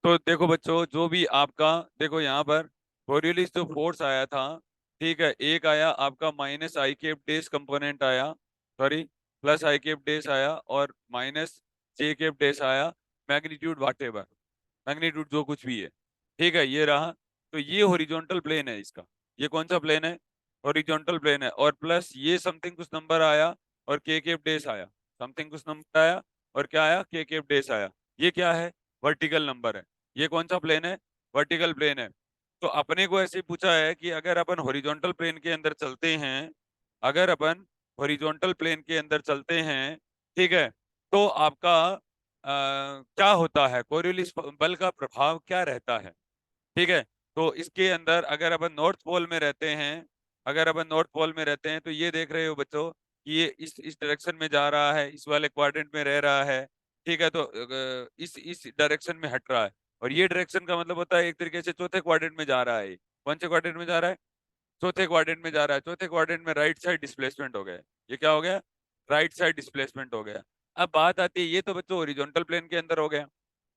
तो देखो बच्चों, जो भी आपका, देखो यहाँ पर कोरियोलिस जो फोर्स आया था, ठीक है, एक आया आपका माइनस आई केप डेज कंपोनेंट आया, सॉरी प्लस आई केप डेज आया, और माइनस जे केप डेज आया, मैग्नीट्यूड वाट एवर, मैग्नीट्यूड जो कुछ भी है, ठीक है, ये रहा। तो ये हॉरिजॉन्टल प्लेन है इसका। ये कौन सा प्लेन है? हॉरिजॉन्टल प्लेन है। और प्लस ये समथिंग कुछ नंबर आया और के केप डेज आया, समथिंग कुछ नंबर आया और क्या आया, के केप डेज आया। ये क्या है? वर्टिकल नंबर है। ये कौन सा प्लेन है? वर्टिकल प्लेन है। तो अपने को ऐसे पूछा है कि अगर अपन हॉरिजॉन्टल प्लेन के अंदर चलते हैं, अगर अपन हॉरिजॉन्टल प्लेन के अंदर चलते हैं, ठीक है, तो आपका क्या होता है, कोरियोलिस बल का प्रभाव क्या रहता है, ठीक है। तो इसके अंदर अगर अपन नॉर्थ पोल में रहते हैं, अगर अपन नॉर्थ पोल में रहते हैं, तो ये देख रहे हो बच्चों कि ये इस डायरेक्शन में जा रहा है, इस वाले क्वाड्रेंट में रह रहा है, ठीक है। तो इस डायरेक्शन में हट रहा है, और ये डायरेक्शन का मतलब होता है एक तरीके से चौथे क्वाड्रेंट में जा रहा है। कौन से क्वाड्रेंट में जा रहा है? चौथे क्वाड्रेंट में जा रहा है। चौथे क्वाड्रेंट में राइट साइड डिस्प्लेसमेंट हो गया। ये क्या हो गया? राइट साइड डिस्प्लेसमेंट हो गया। अब बात आती है, ये तो बच्चों ओरिजेंटल प्लेन के अंदर हो गया।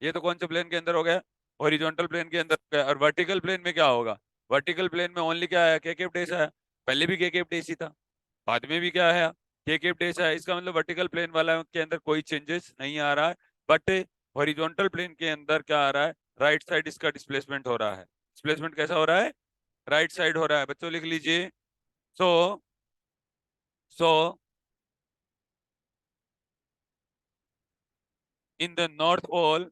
ये तो कौन से प्लेन के अंदर हो गया? ओरिजेंटल प्लेन के अंदर हो गया। और वर्टिकल प्लेन में क्या होगा? वर्टिकल प्लेन में ओनली क्या है, के केप डेस है। पहले भी के केप डेस ही था, बाद में भी क्या है, के केप डेस है। इसका मतलब वर्टिकल प्लेन वाला के अंदर कोई चेंजेस नहीं आ रहा है। बट हॉरिजॉन्टल प्लेन के अंदर क्या आ रहा है, राइट साइड इसका डिस्प्लेसमेंट हो रहा है। डिस्प्लेसमेंट कैसा हो रहा है? राइट साइड हो रहा है। बच्चों लिख लीजिए। सो सो in the north pole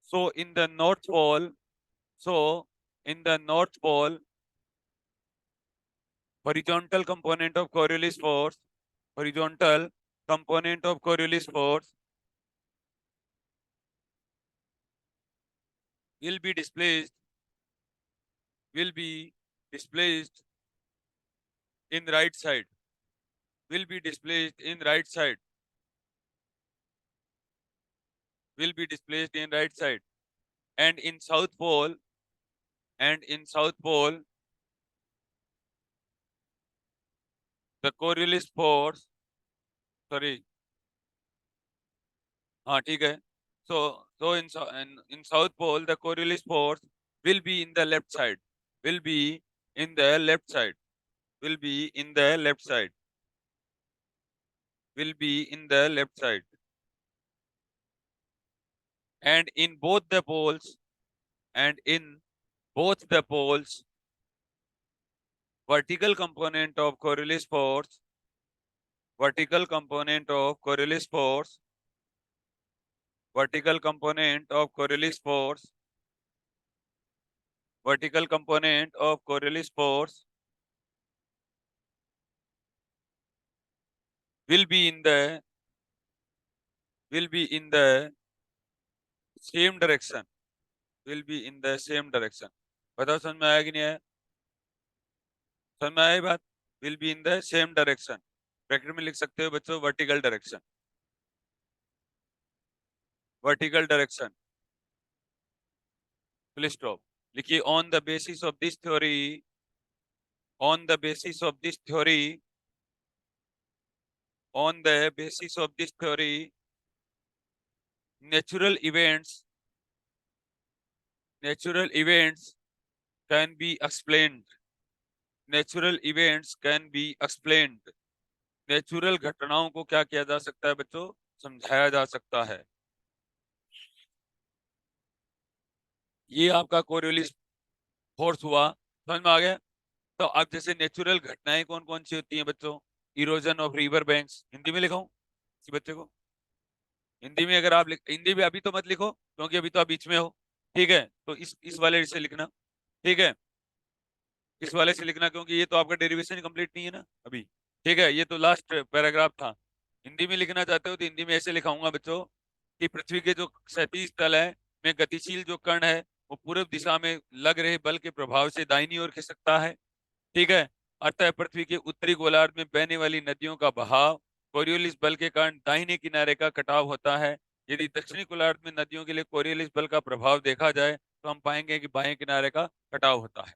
so in the north pole so in the north pole, horizontal component of Coriolis force, horizontal component of Coriolis force will be displaced, will be displaced in right side, will be displaced in right side, will be displaced in right side. And in south pole, and in south pole, the Coriolis force, sorry, हाँ ठीक है। So in South Pole, the Coriolis force will be in the left side, will be in the left side, will be in the left side, will be in the left side. And in both the poles, and in both the poles, vertical component of Coriolis force, vertical component of Coriolis force, vertical component of Coriolis force, vertical component of Coriolis force will be in the will be in the same direction, will be in the same direction. बताओ समझ में आया कि नहीं आया? समझ में आया ये बात? will be in the same direction, bracket में लिख सकते हो बच्चों vertical direction, vertical direction, full stop. लिखिए on the basis of this theory, on the basis of this theory, on the basis of this theory, natural events, natural events can be explained, natural events can be explained. Natural घटनाओं को क्या किया जा सकता है बच्चों? समझाया जा सकता है। ये आपका कोरियोलिस फोर्स हुआ, समझ में आ गया? तो अब जैसे नेचुरल घटनाएं कौन कौन सी होती हैं बच्चों? Erosion of river banks, Hindi में लिखाऊं किसी बच्चे को? हिंदी में अगर आप हिंदी में अभी तो मत लिखो क्योंकि अभी तो आप बीच में हो, ठीक है, तो इस वाले से लिखना, ठीक है, इस वाले से लिखना, क्योंकि ये तो आपका डेरिवेशन कंप्लीट नहीं है ना अभी, ठीक है, ये तो लास्ट पैराग्राफ था। हिंदी में लिखना चाहते हो तो हिंदी में ऐसे लिखाऊंगा बच्चों कि पृथ्वी के जो क्षैतिज तल है में गतिशील जो कण है वो पूर्व दिशा में लग रहे बल के प्रभाव से दाहिनी ओर खिसकता है, ठीक है। अतः पृथ्वी के उत्तरी गोलार्ध में बहने वाली नदियों का बहाव कोरियोलिस बल के कारण दाहिने किनारे का कटाव होता है। यदि दक्षिणी गोलार्ध में नदियों के लिए कोरियोलिस बल का प्रभाव देखा जाए तो हम पाएंगे कि बाएं किनारे का कटाव होता है।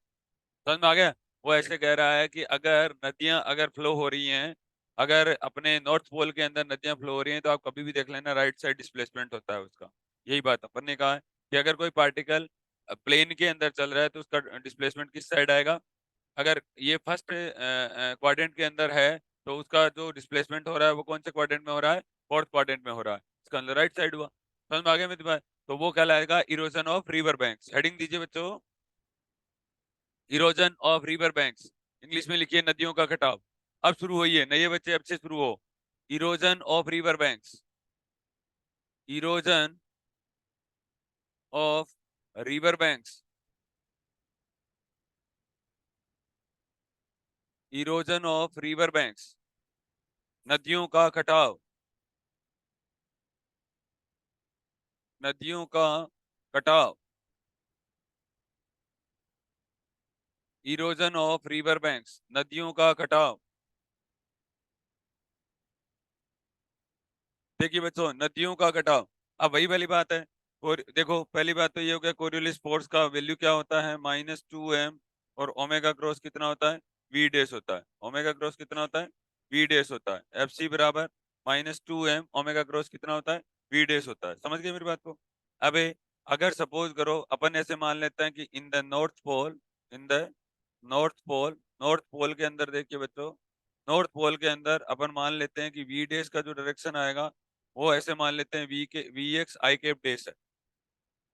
समझ में आ गया? वो ऐसे कह रहा है कि अगर नदियां अगर फ्लो हो रही हैं, अगर अपने नॉर्थ पोल के अंदर नदियां फ्लो हो रही हैं, तो आप कभी भी देख लेना राइट साइड डिस्प्लेसमेंट होता है उसका। यही बात अपन ने कहा है कि अगर कोई पार्टिकल प्लेन के अंदर चल रहा है तो उसका डिस्प्लेसमेंट किस साइड आएगा। अगर ये फर्स्ट क्वाड्रेंट के अंदर है तो उसका जो डिस्प्लेसमेंट हो रहा है वो कौन से क्वाड्रेंट में हो रहा है, फोर्थ क्वाड्रेंट में हो रहा है, इसका अंदर राइट साइड हुआ। समझ में आ गया मेरी बात। तो वो कहलाएगा erosion of river banks. Heading दीजिए बच्चों, erosion of river banks. English में लिखिए नदियों का कटाव। अब शुरू हुई है, नए बच्चे अब से शुरू हो। Erosion of river banks, erosion of river banks, erosion of river banks, नदियों का कटाव, नदियों का कटाव, इरोजन ऑफ रिवर बैंक्स, नदियों का कटाव। देखिए बच्चों, नदियों का कटाव। अब वही वाली बात है। और देखो पहली बात तो ये हो गया, कोरियोलिस फोर्स का वैल्यू क्या होता है, -2m। और ओमेगा क्रॉस कितना होता है, वी डैश होता है। ओमेगा क्रॉस कितना होता है, वी डैश होता है। एफ सी बराबर -2m, ओमेगा क्रॉस कितना होता है, वी डैश होता है। समझ गए मेरी बात को। अबे अगर सपोज करो अपन ऐसे मान लेते हैं कि in the north pole, in the north pole, north pole के अंदर देखिए बच्चों, नॉर्थ पोल के अंदर अपन मान लेते हैं कि वी डैश का जो डायरेक्शन आएगा वो ऐसे मान लेते हैं V X I cap dash है।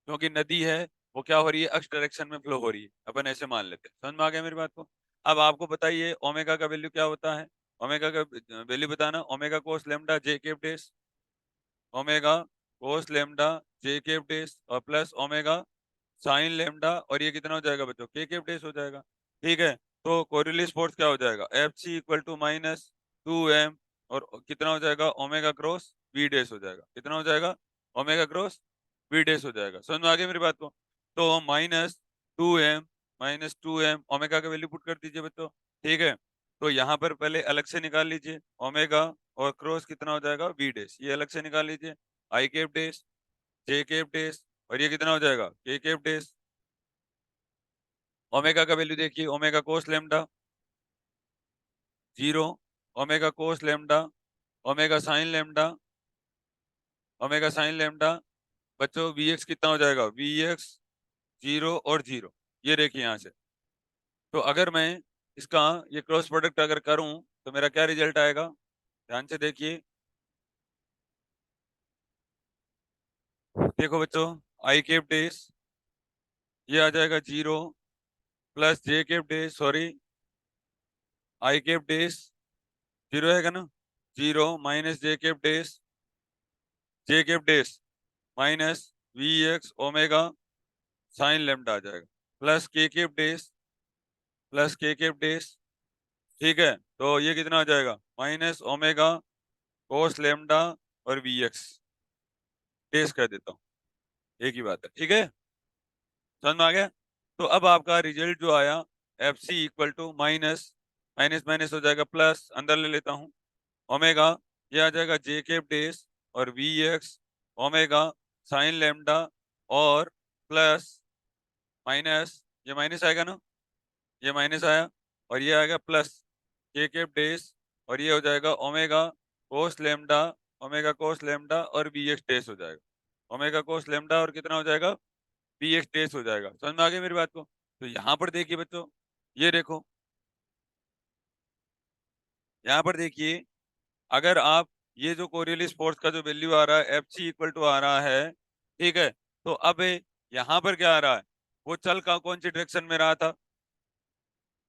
क्योंकि नदी है वो क्या हो रही है, अक्ष डायरेक्शन में फ्लो हो रही है, अपन ऐसे मान लेते हैं। समझ में आ गया मेरी बात को। अब आपको बताइए ओमेगा का वैल्यू क्या होता है। ओमेगा का वैल्यू बताना, ओमेगा कोस लेमडा जे cap dash, omega cos lambda जे कैप डैश और प्लस ओमेगा साइन लेमडा, और ये कितना हो जाएगा बच्चों, के कैप डैश हो जाएगा। ठीक है। तो कोरिलेस फोर्स क्या हो जाएगा, F C equal to -2m, और कितना हो जाएगा, ओमेगा क्रॉस वी डैश हो जाएगा। कितना हो जाएगा, ओमेगा क्रॉस वी डैश हो जाएगा। समझ में आ गया मेरी बात को। तो -2m, -2m ओमेगा का वैल्यू पुट कर दीजिए बच्चों। ठीक है। तो यहाँ पर पहले अलग से निकाल लीजिए ओमेगा, और क्रॉस कितना हो जाएगा, वी डैश, ये अलग से निकाल लीजिए। I cap dash, J cap dash, और ये कितना हो जाएगा, के कैप डैश। ओमेगा का वैल्यू देखिए, omega cos lambda 0, omega cos lambda, omega sine lambda, omega sine lambda. बच्चों वी एक्स कितना हो जाएगा, वी एक्स 0 और 0। ये देखिए यहाँ से। तो अगर मैं इसका ये क्रॉस प्रोडक्ट अगर करूं तो मेरा क्या रिजल्ट आएगा, ध्यान से देखिए। देखो बच्चों, आई कैप डेज ये आ जाएगा 0, plus J cap dash, sorry I cap dash 0 है ना, 0 minus J cap dash minus V X omega sine lambda आ जाएगा, plus K cap dash, plus K cap dash. ठीक है। तो ये कितना आ जाएगा, माइनस ओमेगा कोस लेमडा और वी एक्स डेज कह देता हूँ, एक ही बात है। ठीक है, समझ में आ गया। तो अब आपका रिजल्ट जो आया, F C equal to minus minus minus हो जाएगा, प्लस अंदर ले लेता हूँ ओमेगा, ये आ जाएगा जे कैप डेज और V X omega sine lambda, और प्लस माइनस, ये माइनस आएगा ना, ये माइनस आया, और ये आएगा प्लस के कैप डेज, और ये हो जाएगा omega cos lambda, omega cos lambda और बी एक्स डेज हो जाएगा। ओमेगा कोस लेमडा और कितना हो जाएगा, बी एक्स डेज हो जाएगा। समझ में आ गई मेरी बात को। तो यहाँ पर देखिए बच्चों, ये देखो, यहाँ पर देखिए, अगर आप ये जो कोरियोलिस फोर्स का जो वैल्यू आ रहा है एफ सी इक्वल टू आ रहा है, ठीक है। तो अब यहाँ पर क्या आ रहा है, वो चल का कौन सी डायरेक्शन में रहा था,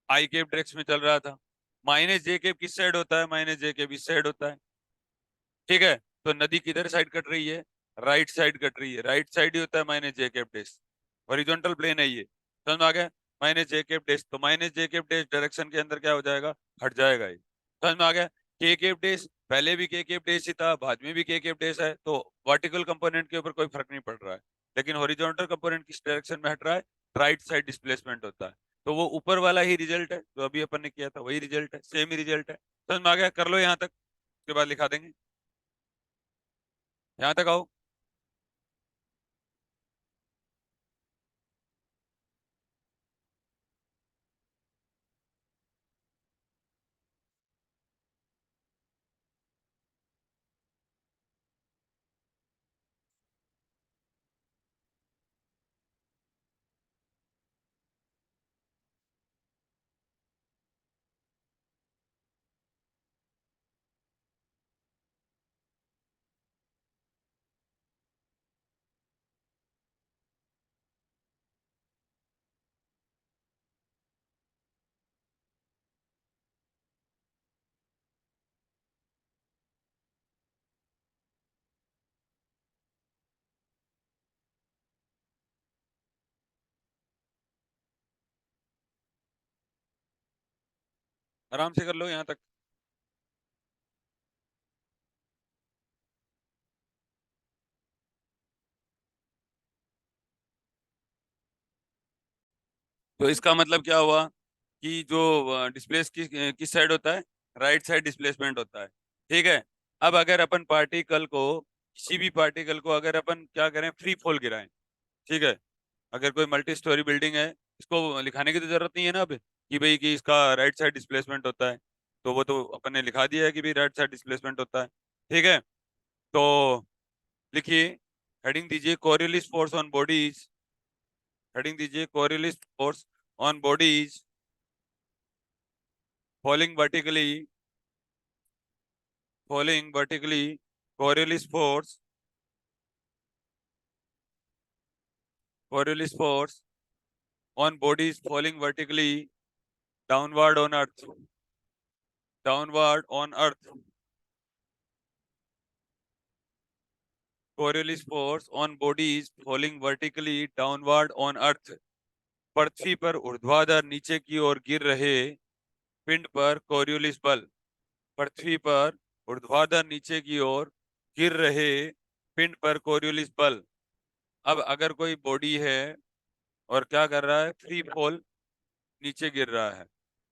आई केप डायरेक्शन में चल रहा था। माइनस जे केप किस साइड होता है, माइनस जे केप इस साइड होता है। ठीक है। तो नदी किधर साइड कट रही है, राइट साइड कट रही है, राइट साइड ही होता है minus J cap dash. Horizontal plane है ये, समझ में आ गया। माइनस जे केप डेश, तो minus J cap dash direction के अंदर क्या हो जाएगा, हट जाएगा ये। समझ में आ गया। के केप डेश पहले भी के केप डेश ही था, बाद में भी के केप डेश है, तो वर्टिकल कंपोनेंट के ऊपर कोई फर्क नहीं पड़ रहा है। लेकिन हॉरिजॉन्टल कंपोनेंट किस डायरेक्शन में हट रहा है, राइट साइड डिस्प्लेसमेंट होता है। तो वो ऊपर वाला ही रिजल्ट है जो अभी अपन ने किया था, वही रिजल्ट है, सेम ही रिजल्ट है। समझ में आ गया, कर लो यहाँ तक, उसके बाद लिखा देंगे। यहाँ तक आओ। आराम से कर लो यहाँ तक। तो इसका मतलब क्या हुआ कि जो डिस्प्लेस किस साइड होता है, राइट साइड डिस्प्लेसमेंट होता है। ठीक है। अब अगर अपन पार्टिकल को, किसी भी पार्टिकल को अगर अपन क्या करें, फ्री फॉल गिराएं, ठीक है, अगर कोई मल्टी स्टोरी बिल्डिंग है, इसको लिखाने की तो जरूरत नहीं है ना अब कि भाई कि इसका राइट साइड डिस्प्लेसमेंट होता है, तो वो तो अपन ने लिखा दिया है कि भाई राइट साइड डिस्प्लेसमेंट होता है। ठीक है। तो लिखिए, हेडिंग दीजिए Coriolis force on bodies, heading दीजिए Coriolis force on bodies falling vertically, falling vertically, Coriolis force, Coriolis force on bodies falling vertically downward on earth, downward on earth, Coriolis force on bodies falling vertically downward on earth, पृथ्वी पर ऊर्ध्वाधर नीचे की ओर गिर रहे पिंड पर Coriolis बल, पृथ्वी पर ऊर्ध्वाधर नीचे की ओर गिर रहे पिंड पर कोरियोलिस बल। अब अगर कोई बॉडी है और क्या कर रहा है, फ्री फॉल, नीचे गिर रहा है,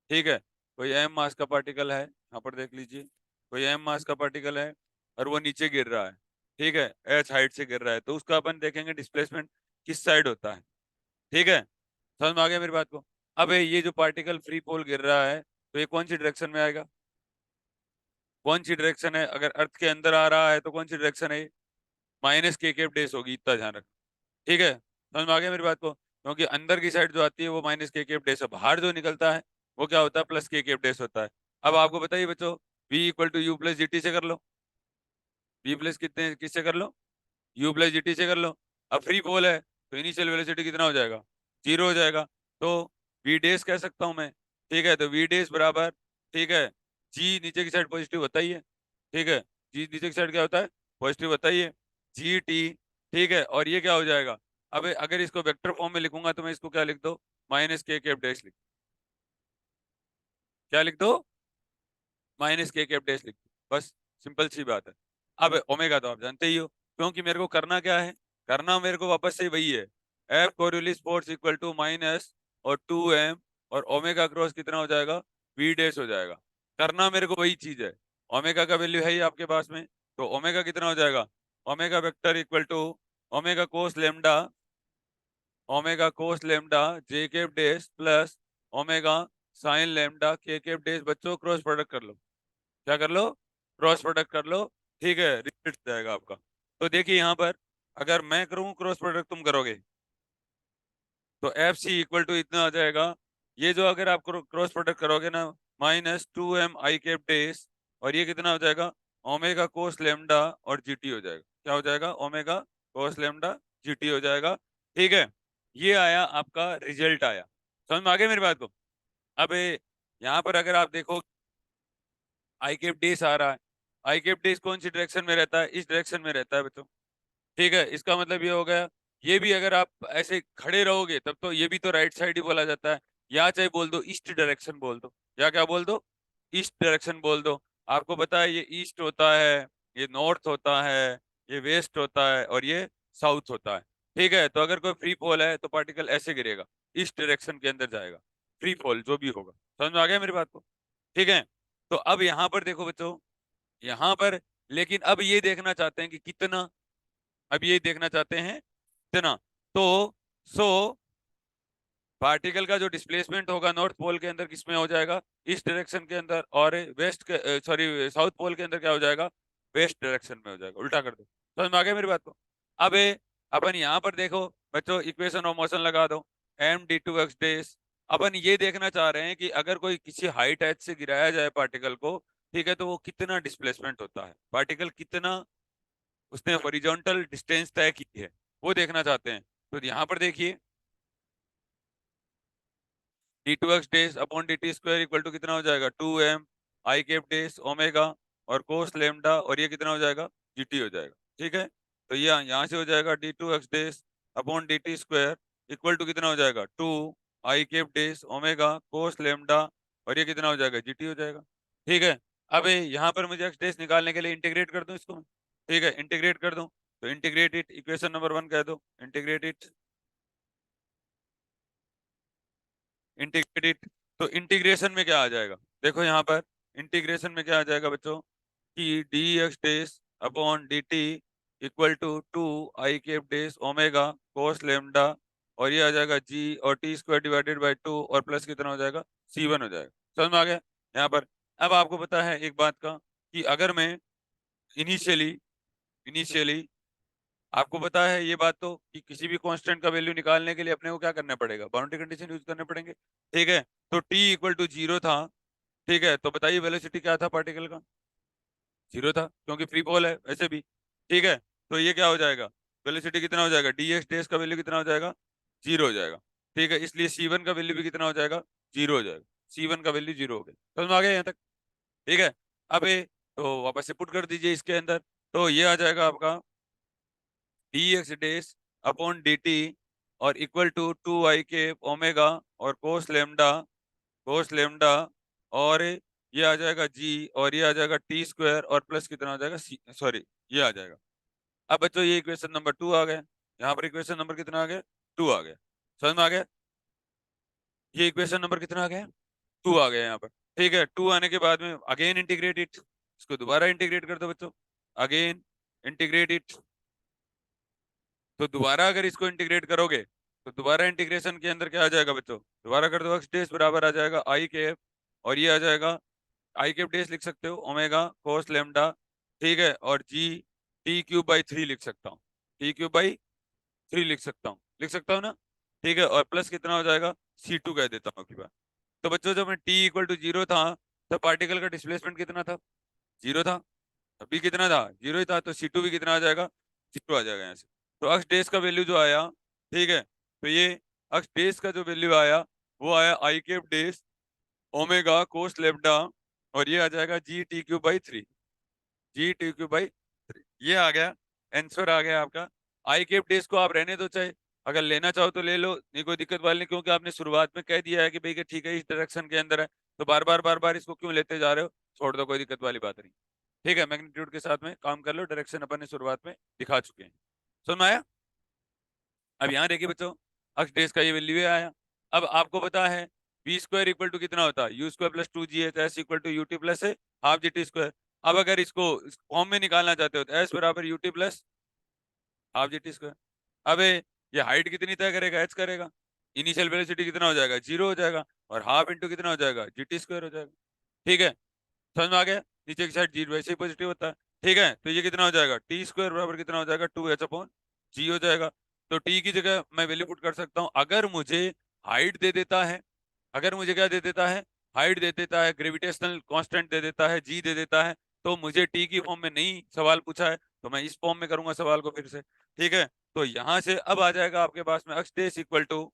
ठीक है, कोई एम मास का पार्टिकल है, यहाँ पर देख लीजिए, कोई एम मास का पार्टिकल है और वो नीचे गिर रहा है, ठीक है, एच हाइट से गिर रहा है, तो उसका अपन देखेंगे डिस्प्लेसमेंट किस साइड होता है। ठीक है, समझ में आ गया मेरी बात को। अब ये जो पार्टिकल फ्री फॉल गिर रहा है, तो ये कौन सी डायरेक्शन में आएगा, कौन सी डायरेक्शन है, अगर अर्थ के अंदर आ रहा है तो कौन सी डायरेक्शन है, माइनस के केप डेस होगी, इतना ध्यान रख। ठीक है, समझ में आ गया मेरी बात को, क्योंकि अंदर की साइड जो आती है वो माइनस के केप डेस है, बाहर जो निकलता है वो क्या होता है, प्लस के केप डेस होता है। अब आपको बताइए बच्चों, v equal to U plus G T से कर लो, v प्लस कितने किससे कर लो, u प्लस जी टी से कर लो। अब फ्री फॉल है तो इनिशियल वेलोसिटी कितना हो जाएगा, जीरो हो जाएगा, तो v डेस कह सकता हूं मैं। ठीक है, तो v डेस बराबर, ठीक है, g नीचे की साइड पॉजिटिव होता ही है, ठीक है, g नीचे की साइड क्या होता है, पॉजिटिव होता ही है, जी टी। ठीक है, और ये क्या हो जाएगा, अब अगर इसको वेक्टर फॉर्म में लिखूंगा तो मैं इसको क्या लिख दो, माइनस के कैप डैश लिख, क्या लिख दो, माइनस के कैप डैश लिख दो, बस, सिंपल सी बात है। अब ओमेगा तो आप जानते ही हो, क्योंकि मेरे को करना क्या है, करना मेरे को वापस से वही है, F Coriolis force equal to minus और 2m, और ओमेगा क्रॉस कितना हो जाएगा, वी डैश हो जाएगा। करना मेरे को वही चीज है, ओमेगा का वैल्यू है ही आपके पास में, तो ओमेगा कितना हो जाएगा, omega vector equal to omega cos lambda, omega cos lambda J cap dash plus omega sine lambda K cap dash. बच्चों क्रॉस प्रोडक्ट कर लो, क्या कर लो, क्रॉस प्रोडक्ट कर लो। ठीक है, रिपीट जाएगा आपका। तो देखिए यहाँ पर, अगर मैं करूँ क्रॉस प्रोडक्ट, तुम करोगे, तो एफ सी इक्वल टू इतना आ जाएगा, ये जो अगर आप क्रॉस प्रोडक्ट करोगे ना, माइनस 2m आई केप डैश, और ये कितना हो जाएगा, ओमेगा कोस लेमडा और जीटी हो जाएगा, क्या हो जाएगा, ओमेगा कोस लेमडा जीटी हो जाएगा। ठीक है, ये आया आपका रिजल्ट आया, समझ में आ गया मेरी बात को। अब यहाँ पर अगर आप देखो, आई केप डेस आ रहा है, आई केप डेस कौन सी डायरेक्शन में रहता है, इस डायरेक्शन में रहता है बच्चों। ठीक है, इसका मतलब ये हो गया, ये भी अगर आप ऐसे खड़े रहोगे तब तो ये भी तो राइट साइड ही बोला जाता है, या चाहे बोल दो ईस्ट डायरेक्शन बोल दो, या क्या बोल दो, ईस्ट डायरेक्शन बोल दो। आपको पता है ये ईस्ट होता है, ये नॉर्थ होता है, ये वेस्ट होता है, और ये साउथ होता है। ठीक है, तो अगर कोई फ्री फॉल है तो पार्टिकल ऐसे गिरेगा, ईस्ट डायरेक्शन के अंदर जाएगा, फ्री फॉल जो भी होगा। समझ में आ गया मेरी बात को। ठीक है, तो अब यहाँ पर देखो बच्चों, यहाँ पर, लेकिन अब ये देखना चाहते हैं कि कितना, अब ये देखना चाहते हैं कितना, तो सो पार्टिकल का जो डिस्प्लेसमेंट होगा नॉर्थ पोल के अंदर किसमें हो जाएगा, इस डायरेक्शन के अंदर, और वेस्ट के, सॉरी साउथ पोल के अंदर क्या हो जाएगा, वेस्ट डायरेक्शन में हो जाएगा, उल्टा कर दो। समझ में आ गया मेरी बात को। अब अपन यहाँ पर देखो बच्चों, इक्वेशन ऑफ मोशन लगा दो, एम डी टू एक्स डेस। अपन ये देखना चाह रहे हैं कि अगर कोई किसी हाइट एच से गिराया जाए पार्टिकल को, ठीक है, तो वो कितना डिस्प्लेसमेंट होता है, पार्टिकल कितना उसने हॉरिजॉन्टल डिस्टेंस तय की है, वो देखना चाहते हैं। तो यहाँ पर देखिए, D two X dash upon D T square equal to कितना हो जाएगा, 2m आई केप डेस ओमेगा और कोस लेमडा, और ये कितना हो जाएगा, gt हो जाएगा। ठीक है, तो ये यहाँ से हो जाएगा D two X dash upon D T square equal to कितना हो जाएगा, 2 I cap dash omega cos lambda और ये कितना हो जाएगा, GT हो जाएगा। ठीक है, अब यहाँ पर मुझे x डैश निकालने के लिए इंटीग्रेट कर दूं इसको मैं। ठीक है, इंटीग्रेट कर दूं, तो इंटीग्रेट इट, इक्वेशन नंबर 1 कह दो, इंटीग्रेट इट, इंटीग्रेट इट। तो इंटीग्रेशन में क्या आ जाएगा, देखो यहाँ पर इंटीग्रेशन में क्या आ जाएगा बच्चों, कि D X dash upon D T equal to 2 i cap dash omega cos lambda, और ये आ जाएगा g, और टी स्क्वायर डिवाइडेड बाई 2, और प्लस कितना हो जाएगा, C1 हो जाएगा। समझ में आ गया यहाँ पर। अब आपको पता है एक बात का, कि अगर मैं इनिशियली इनिशियली आपको पता है ये बात तो, कि किसी भी कांस्टेंट का वैल्यू निकालने के लिए अपने को क्या करना पड़ेगा, बाउंड्री कंडीशन यूज करने पड़ेंगे। ठीक है, तो t इक्वल टू 0 था। ठीक है, तो बताइए वेलोसिटी क्या था पार्टिकल का, 0 था, क्योंकि फ्री फॉल है वैसे भी। ठीक है, तो ये क्या हो जाएगा, वेलोसिटी कितना हो जाएगा, डी एक्स डेस का वैल्यू कितना हो जाएगा, 0 हो जाएगा। ठीक है, इसलिए C1 का वैल्यू भी कितना हो जाएगा, 0 हो जाएगा। C1 का वैल्यू 0 हो गया। समझ में आ गया यहाँ तक। ठीक है, अब तो वापस से पुट कर दीजिए इसके अंदर, तो ये आ जाएगा आपका D X dash upon D T, और equal to 2 i cap omega, और कोस लेमडा, और ये आ जाएगा g, और ये आ जाएगा टी स्क्वायर, और प्लस कितना हो जाएगा, सॉरी, ये आ जाएगा। अब बच्चों ये इक्वेशन नंबर 2 आ गया, यहाँ पर इक्वेशन नंबर कितना आ गया, 2 आ गया। समझ में आ गया, ये इक्वेशन नंबर कितना आ गया, 2 आ गया यहाँ पर। ठीक है, 2 आने के बाद में अगेन इंटीग्रेट इट, इसको दोबारा इंटीग्रेट कर दो बच्चों, अगेन इंटीग्रेट इट। तो दोबारा अगर इसको इंटीग्रेट करोगे, तो दोबारा इंटीग्रेशन के अंदर क्या आ जाएगा बच्चों, दोबारा कर दो, एक्स डेस बराबर आ जाएगा आई कैप, और ये आ जाएगा आई कैप डेस लिख सकते हो ओमेगा कोस लेमडा। ठीक है, और जी t³/3 लिख सकता हूँ, t³/3 लिख सकता हूँ ना। ठीक है, और प्लस कितना हो जाएगा, C2 कह देता हूँ की बार। तो बच्चों जब मैं t इक्वल टू 0 था, तो पार्टिकल का डिस्प्लेसमेंट कितना था, 0 था। अभी कितना था, 0 ही था, तो C2 भी कितना आ जाएगा, 0 आ जाएगा यहाँ से। तो अक्स डेस का वैल्यू जो आया, ठीक है, तो ये अक्स डेस का जो वैल्यू आया, वो आया आई cap dash omega cos lambda, और ये आ जाएगा g t³/3, g t³/3, ये आ गया, आंसर आ गया आपका। आई कैप डेस को आप रहने दो, चाहे अगर लेना चाहो तो ले लो, नहीं कोई दिक्कत वाली नहीं, क्योंकि आपने शुरुआत में कह दिया है कि भाई कि ठीक है इस डायरेक्शन के अंदर है, तो बार बार इसको क्यों लेते जा रहे हो, छोड़ दो, कोई दिक्कत वाली बात नहीं। ठीक है, मैग्नीट्यूड के साथ में काम कर लो, डायरेक्शन अपन ने शुरुआत में दिखा चुके हैं। समझ में आया। अब यहाँ देखिए बच्चों, अक्स डेस का ये वैल्यू आया। अब आपको पता है बी स्क्वायर इक्वल टू कितना होता है, U square plus 2gh equal to UT plus half G T square. अब अगर इसको फॉर्म में निकालना चाहते हो, तो एस बराबर UT plus half G T square. अब ये हाइट कितनी तय करेगा, एच करेगा, इनिशियल वेलोसिटी कितना हो जाएगा, 0 हो जाएगा, और हाफ इंटू कितना हो जाएगा, जीटी स्क्वायर हो जाएगा। ठीक है, समझ में आ गया, नीचे की साइड 0 वैसे ही पॉजिटिव होता है। ठीक है, तो ये कितना हो जाएगा, टी स्क्वायर बराबर कितना हो जाएगा, 2h/g हो जाएगा। तो टी की जगह मैं वैल्यू पुट कर सकता हूँ, अगर मुझे हाइट दे देता है, अगर मुझे क्या दे देता है, हाइट दे देता है, ग्रेविटेशनल कांस्टेंट दे देता है, जी दे देता है, तो मुझे टी की फॉर्म में नहीं सवाल पूछा है, तो मैं इस फॉर्म में करूंगा सवाल को फिर से। ठीक है, तो यहां से अब आ जाएगा आपके पास में अक्स डेस इक्वल टू,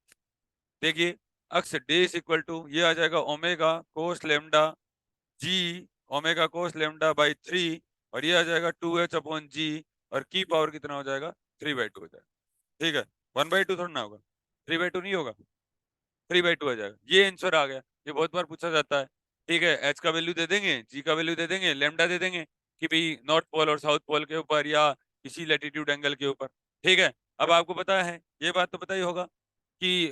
देखिए अक्स डेस इक्वल टू ये आ जाएगा ओमेगा कोस लेमडा जी, ओमेगा कोस लेमडा/3, और ये आ जाएगा 2h/g, और की पावर कितना हो जाएगा, 3/2 हो जाएगा। ठीक है, 1/2 थोड़ा ना होगा, 3/2 नहीं होगा, 3/2 आ जाएगा। ये आंसर आ गया, ये बहुत बार पूछा जाता है। ठीक है, एच का वैल्यू दे देंगे, जी का वैल्यू दे देंगे, लेमडा दे देंगे, कि भाई नॉर्थ पोल और साउथ पोल के ऊपर, या किसी लैटिट्यूड एंगल के ऊपर। ठीक है, अब आपको पता है, ये बात तो पता ही होगा कि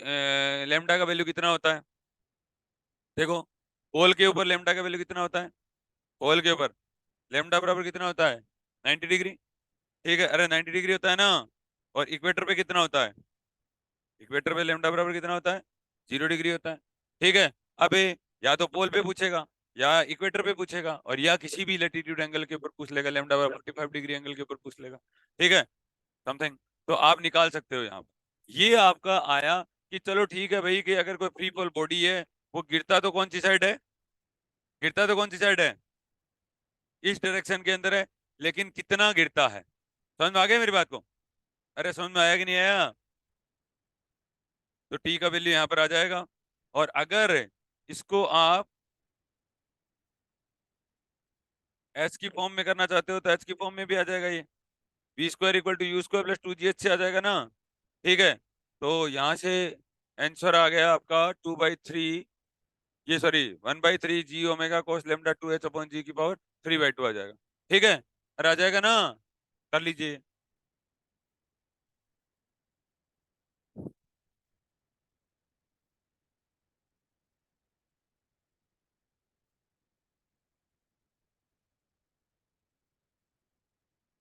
लेमडा का वैल्यू कितना होता है। देखो, पोल के ऊपर लेमडा का वैल्यू कितना होता है, पोल के ऊपर लेमडा बराबर कितना होता है, 90 डिग्री। ठीक है, अरे 90 डिग्री होता है ना, और इक्वेटर पे कितना होता है, इक्वेटर पे लेमडा बराबर कितना होता है, 0 डिग्री होता है। ठीक है, अब या तो पोल पे पूछेगा, या इक्वेटर पे पूछेगा, और या किसी भी लैटिट्यूड एंगल के ऊपर पूछ लेगा, लेमडा बराबर 45 डिग्री एंगल के ऊपर पूछ लेगा। ठीक है, समथिंग, तो आप निकाल सकते हो यहाँ पर। ये आपका आया, कि चलो ठीक है भाई, कि अगर कोई फ्री फॉल बॉडी है, वो गिरता तो कौन सी साइड है, गिरता तो कौन सी साइड है, इस डायरेक्शन के अंदर है, लेकिन कितना गिरता है। समझ में आ गया मेरी बात को, अरे समझ में आया कि नहीं आया। तो टी का वैल्यू यहाँ पर आ जाएगा, और अगर इसको आप एच की फॉर्म में करना चाहते हो, तो एच की फॉर्म में भी आ जाएगा ये, B square equal to U square plus 2gh से आ जाएगा ना। ठीक है, तो यहाँ से आंसर आ गया आपका 2/3 ये sorry 1/3 g omega cos lambda 2h/g की पावर 3/2 आ जाएगा। ठीक है, अरे आ जाएगा ना, कर लीजिए।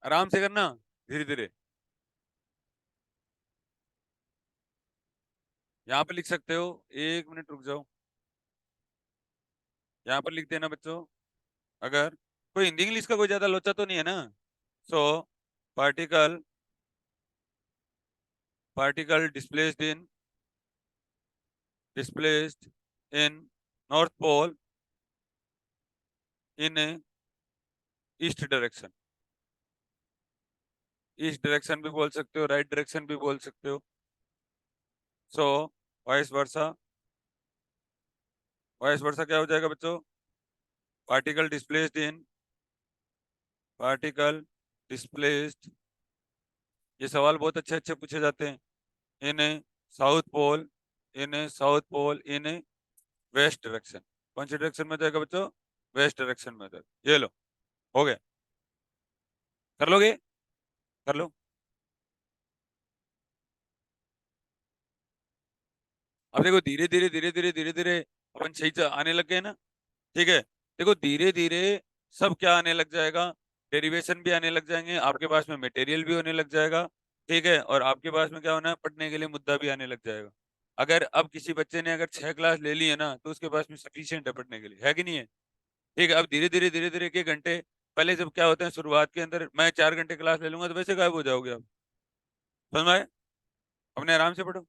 आराम से करना, धीरे धीरे। यहाँ पे लिख सकते हो, 1 मिनट रुक जाओ। यहाँ पर लिख देना बच्चों, अगर कोई हिंदी इंग्लिश का कोई ज्यादा लोचा तो नहीं है ना। सो पार्टिकल पार्टिकल डिस्प्लेस्ड इन नॉर्थ पोल इन ईस्ट डायरेक्शन। ईस्ट डायरेक्शन भी बोल सकते हो, राइट डायरेक्शन भी बोल सकते हो। सो वाइस वर्सा, वाइस वर्सा क्या हो जाएगा बच्चों? पार्टिकल डिस्प्लेस्ड इन पार्टिकल डिस्प्लेस्ड, ये सवाल बहुत अच्छे अच्छे पूछे जाते हैं। इन साउथ पोल इन साउथ पोल इन वेस्ट डायरेक्शन। कौन सी डायरेक्शन में जाएगा बच्चों? वेस्ट डायरेक्शन में जाएगा। ये लो, हो गया। कर लोगे? कर लो। अब देखो, धीरे धीरे अपन सही से आने लग गए ना। ठीक है, देखो धीरे धीरे सब क्या आने लग जाएगा, डेरिवेशन भी आने लग जाएंगे, आपके पास में मटेरियल भी होने लग जाएगा। ठीक है, और आपके पास में क्या होना है, पढ़ने के लिए मुद्दा भी आने लग जाएगा। अगर अब किसी बच्चे ने अगर 6 क्लास ले ली है ना, तो उसके पास में सफिशियंट है पढ़ने के लिए, है कि नहीं है? ठीक है, अब धीरे धीरे 1 घंटे, पहले जब क्या होता है शुरुआत के अंदर, मैं 4 घंटे क्लास ले लूंगा तो वैसे गायब हो जाओगे आप। समझ में आए? अपने आराम से पढ़ो।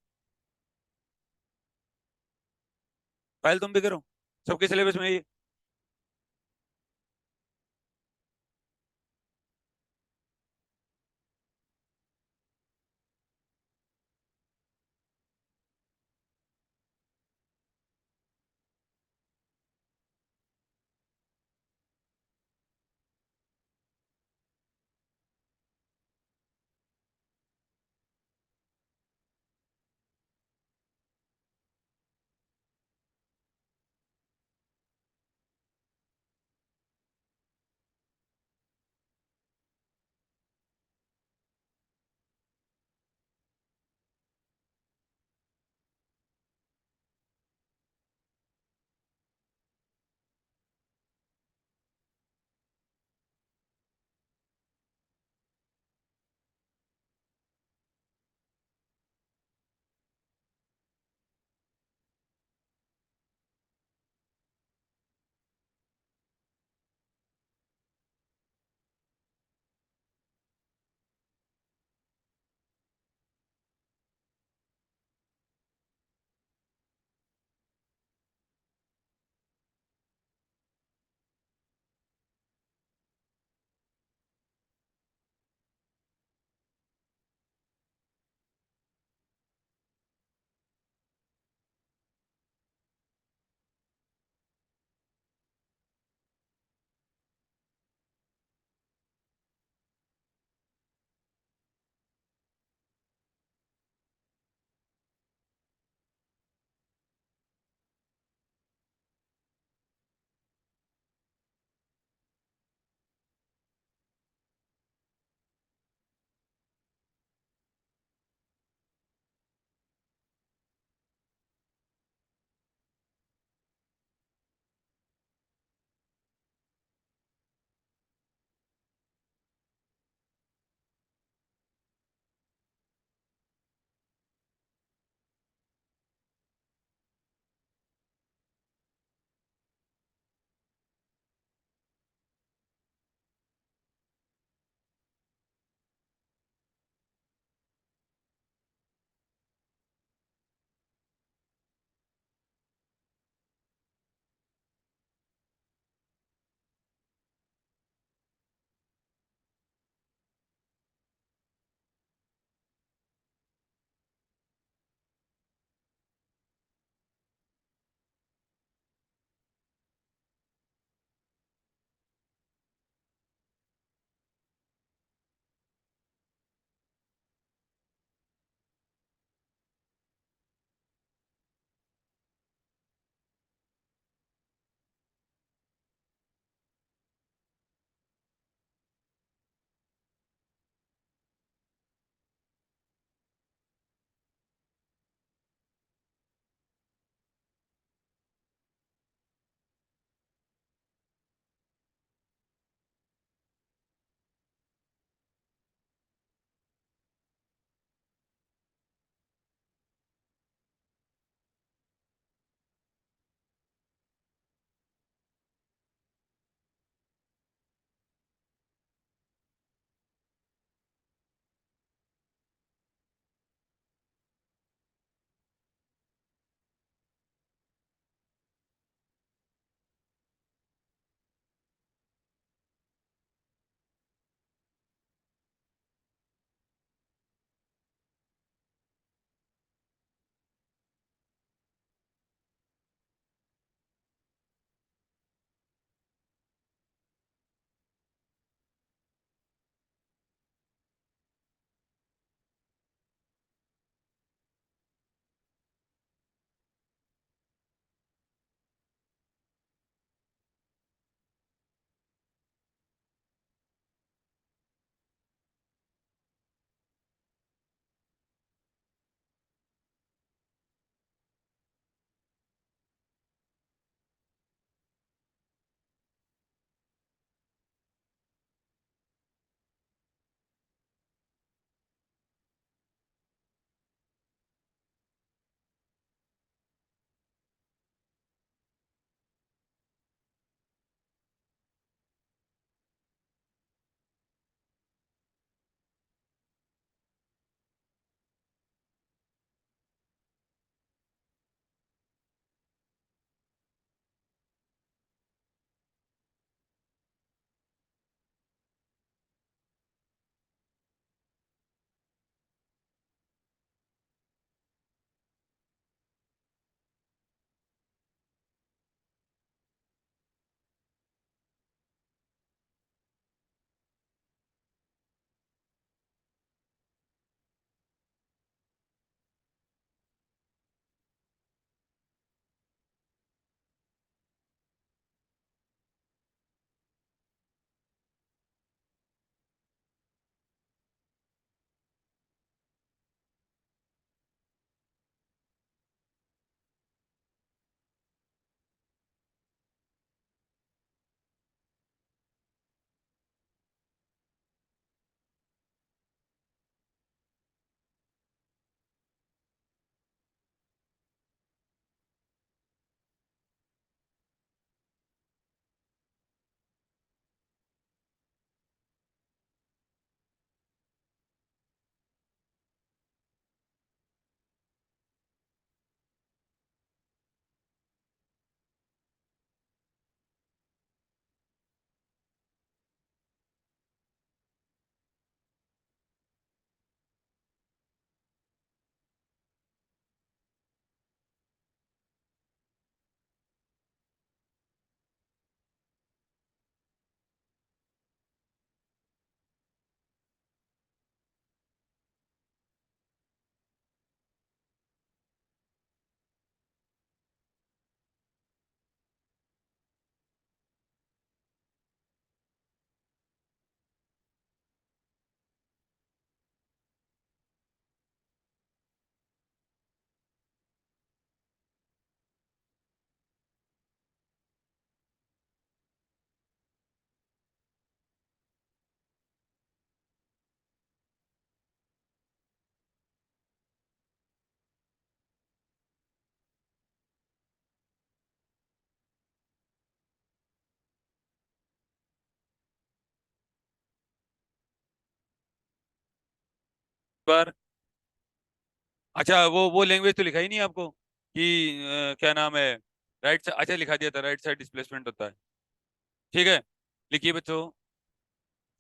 पहले तुम भी करो, सबके सिलेबस में ये। पर अच्छा, वो लैंग्वेज तो लिखा ही नहीं आपको कि क्या नाम है, राइट, अच्छा लिखा दिया था राइट साइड डिस्प्लेसमेंट होता है। ठीक है, लिखिए बच्चों,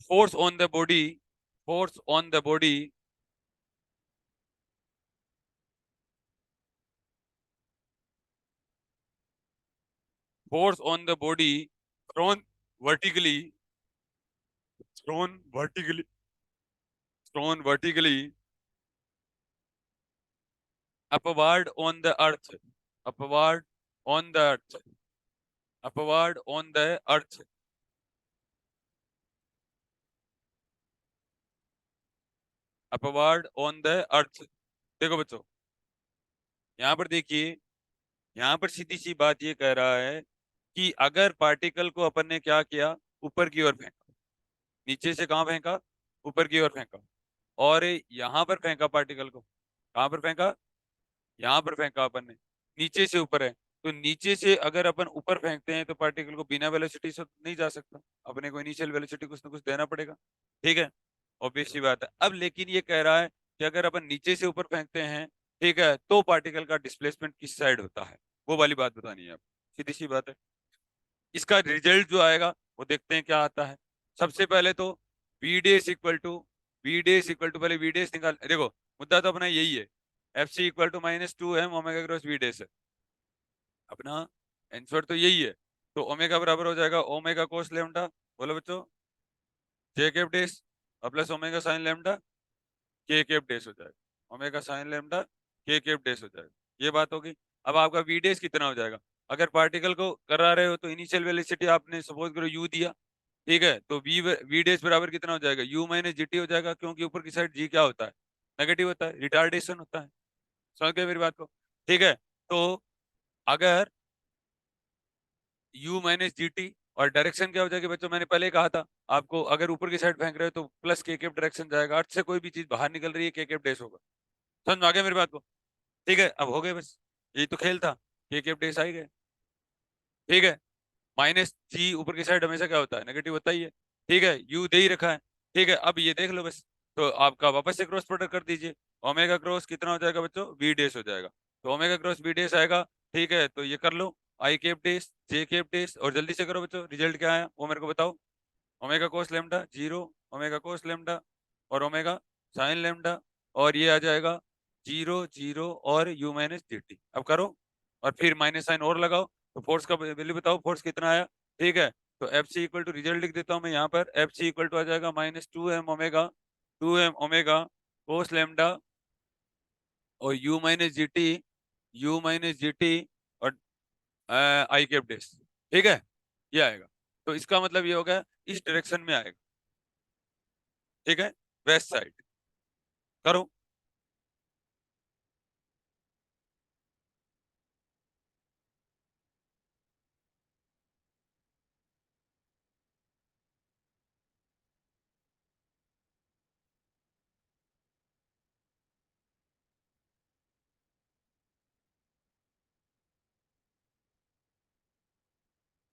force on the body, force on the body, force on the body thrown vertically, thrown vertically, thrown vertically upward on the earth, upward on the earth, upward on the earth, upward on the earth। देखो बच्चों, यहाँ पर देखिए, यहाँ पर सीधी सी बात ये कह रहा है कि अगर पार्टिकल को अपन ने क्या किया, ऊपर की ओर फेंका, नीचे से कहाँ फेंका, ऊपर की ओर फेंका, और यहाँ पर फेंका पार्टिकल को, कहाँ पर फेंका, यहाँ पर फेंका अपन ने, नीचे से ऊपर है, तो नीचे से अगर अपन ऊपर फेंकते हैं तो पार्टिकल को बिना वेलोसिटी से तो नहीं जा सकता, अपने को इनिशियल वेलोसिटी कुछ ना कुछ देना पड़ेगा। ठीक है, ऑब्वियस सी बात है। अब लेकिन ये कह रहा है कि अगर अपन नीचे से ऊपर फेंकते हैं, ठीक है, तो पार्टिकल का डिस्प्लेसमेंट किस साइड होता है, वो वाली बात बतानी है आप, सीधी सी बात है। इसका रिजल्ट जो आएगा वो देखते हैं क्या आता है। सबसे पहले तो V dash equal to, V dash equal to, पहले वी डेस निकाल, देखो मुद्दा तो अपना यही है, F C equal to -2 m omega cross V dash है अपना, आंसर तो यही है। तो ओमेगा बराबर हो जाएगा ओमेगा कोस लेमडा, बोलो बच्चों, जे कैप डेस और प्लस ओमेगा साइन लेमडा के कैप डेस हो जाएगा, ओमेगा साइन लेमडा के कैप डेस हो जाएगा, ये बात होगी। अब आपका वी डेस कितना हो जाएगा, अगर पार्टिकल को करा रहे हो तो इनिशियल वेलोसिटी आपने सपोज करो यू दिया, ठीक है, तो वी डेस बराबर कितना हो जाएगा, यू माइनस जी टी हो जाएगा, क्योंकि ऊपर की साइड जी क्या होता है, नेगेटिव होता है, रिटार्डेशन होता है। समझ गए मेरी बात को? ठीक है, तो अगर u माइनस जी टी, और डायरेक्शन क्या हो जाएगी बच्चों, मैंने पहले ही कहा था आपको, अगर ऊपर की साइड फेंक रहे हो तो प्लस के केप डायरेक्शन जाएगा, अर्थ से कोई भी चीज बाहर निकल रही है के केप डेस होगा। समझ में आ गया मेरी बात को? ठीक है, अब हो गए बस, यही तो खेल था, के केप डेस आ ही गए। ठीक है, माइनस जी ऊपर की साइड हमेशा क्या होता है, नेगेटिव होता ही है। ठीक है, यू दे ही रखा है। ठीक है, अब ये देख लो बस, तो आपका वापस से क्रॉस प्रोडक्ट कर दीजिए, ओमेगा क्रॉस कितना हो जाएगा बच्चों, वी डेस हो जाएगा, तो ओमेगा क्रॉस वी डेस आएगा। ठीक है, तो ये कर लो, आई केप डेस जे केप डेस, और जल्दी से करो बच्चों, रिजल्ट क्या आया वो मेरे को बताओ। Omega cos lambda zero, omega cos lambda और ओमेगा साइन लेमडा, और ये आ जाएगा जीरो जीरो और यू माइनस जी टी। अब करो, और फिर माइनस साइन और लगाओ, तो फोर्स का वैल्यू बताओ, फोर्स कितना आया। ठीक है, तो F C equal to, result लिख देता हूँ मैं यहाँ पर, एफ सी इक्वल टू आ जाएगा -2m omega, 2m omega cos lambda और U minus G T, U minus G T और आई कैप डेस। ठीक है, ये आएगा, तो इसका मतलब ये होगा इस डायरेक्शन में आएगा। ठीक है, वेस्ट साइड, करो।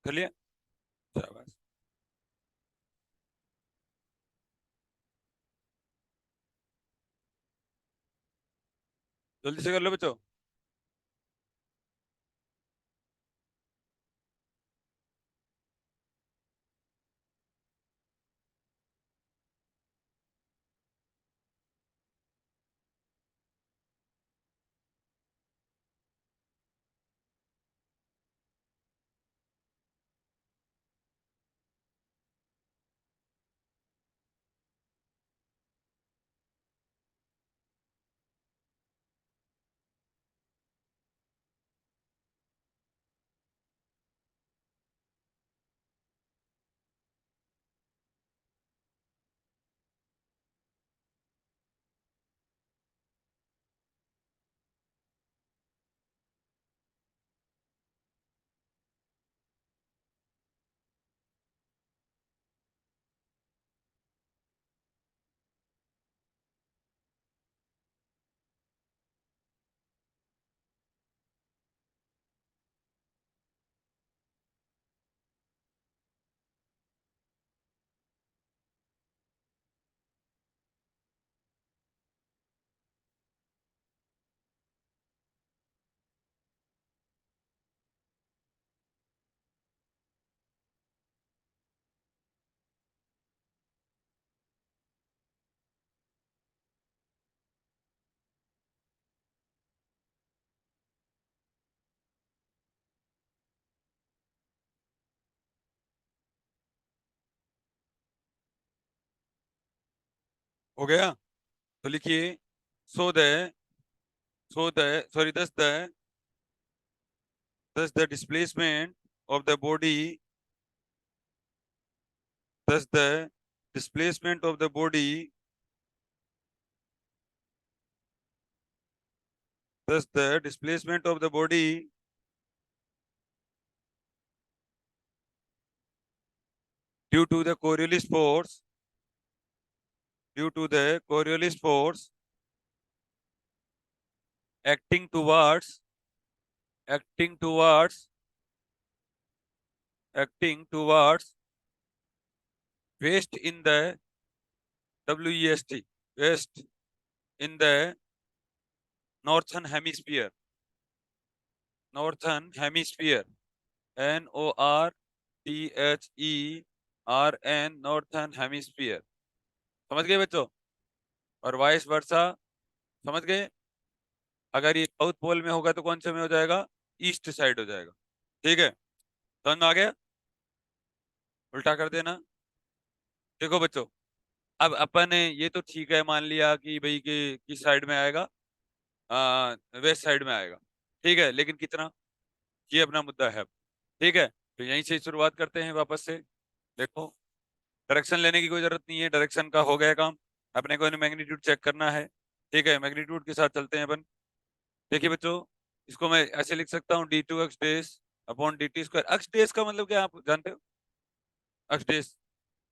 कर लिया, शाबाश, जल्दी से कर लो बच्चों। हो गया? तो लिखिए so the so the sorry thus the displacement of the body thus the displacement of the body thus the displacement of the body due to the Coriolis force due to the Coriolis force acting towards acting towards acting towards waste in the WEST waste in the northern hemisphere NORTHERN northern hemisphere समझ गए बच्चों? और vice versa समझ गए? अगर ये south pole में होगा तो कौन से में हो जाएगा? ईस्ट साइड हो जाएगा। ठीक है, समझ में आ गया? उल्टा कर देना। देखो बच्चों, अब अपन ने ये तो ठीक है मान लिया कि भाई कि किस साइड में आएगा, वेस्ट साइड में आएगा। ठीक है, लेकिन कितना, ये अपना मुद्दा है। ठीक है, तो यहीं से शुरुआत करते हैं वापस से। देखो, डायरेक्शन लेने की कोई जरूरत नहीं है, डायरेक्शन का हो गया काम। अपने को मैग्नीट्यूड चेक करना है। ठीक है, मैग्नीट्यूड के साथ चलते हैं अपन। देखिए बच्चों, इसको मैं ऐसे लिख सकता हूँ d2 x dash upon dt square. X dash का मतलब क्या आप जानते हो? अक्स डेस,